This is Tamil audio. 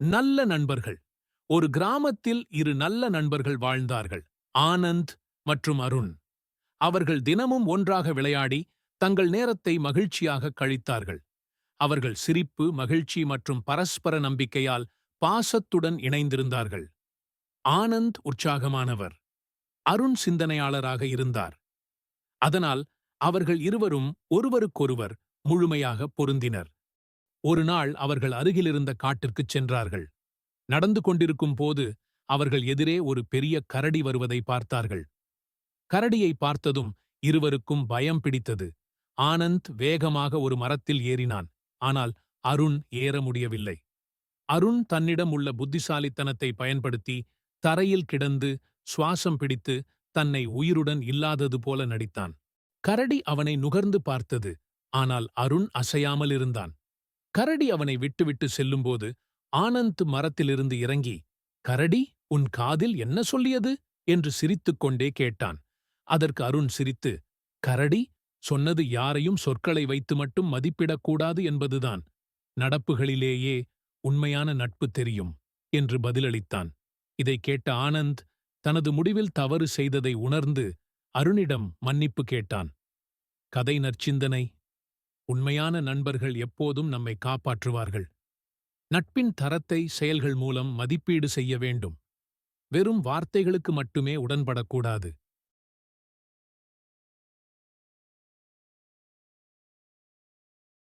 நல்ல நண்பர்கள். ஒரு கிராமத்தில் இரு நல்ல நண்பர்கள் வாழ்ந்தார்கள், ஆனந்த் மற்றும் அருண். அவர்கள் தினமும் ஒன்றாக விளையாடி தங்கள் நேரத்தை மகிழ்ச்சியாக கழித்தார்கள். அவர்கள் சிரிப்பு, மகிழ்ச்சி மற்றும் பரஸ்பர நம்பிக்கையால் பாசத்துடன் இணைந்திருந்தார்கள். ஆனந்த் உற்சாகமானவர், அருண் சிந்தனையாளராக இருந்தார். அதனால் அவர்கள் இருவரும் ஒருவருக்கொருவர் முழுமையாக பொருந்தினர். ஒரு நாள் அவர்கள் அருகிலிருந்த காட்டிற்குச் சென்றார்கள். நடந்து கொண்டிருக்கும் போது அவர்கள் எதிரே ஒரு பெரிய கரடி வருவதை பார்த்தார்கள். கரடியை பார்த்ததும் இருவருக்கும் பயம் பிடித்தது. ஆனந்த் வேகமாக ஒரு மரத்தில் ஏறினான். ஆனால் அருண் ஏற முடியவில்லை. அருண் தன்னிடம் உள்ள புத்திசாலித்தனத்தை பயன்படுத்தி தரையில் கிடந்து சுவாசம் பிடித்து தன்னை உயிருடன் இல்லாதது போல நடித்தான். கரடி அவனை நுகர்ந்து பார்த்தது. ஆனால் அருண் அசையாமல் இருந்தான். கரடி அவனை விட்டுவிட்டு செல்லும்போது ஆனந்த் மரத்திலிருந்து இறங்கி, "கரடி, உன் காதில் என்ன சொல்லியது?" என்று சிரித்துக்கொண்டே கேட்டான். அதற்கு அருண் சிரித்து, "கரடி சொன்னது யாரையும் சொற்களை வைத்து மட்டும் மதிப்பிடக்கூடாது என்பதுதான். நடப்புகளிலேயே உண்மையான நட்பு தெரியும்" என்று பதிலளித்தான். இதைக் கேட்ட ஆனந்த் தனது முடிவில் தவறு செய்ததை உணர்ந்து அருணிடம் மன்னிப்பு கேட்டான். கதை நற்சிந்தனை: உண்மையான நண்பர்கள் எப்போதும் நம்மை காப்பாற்றுவார்கள். நட்பின் தரத்தை செயல்கள் மூலம் மதிப்பீடு செய்ய வேண்டும். வெறும் வார்த்தைகளுக்கு மட்டுமே உடன்படக்கூடாது.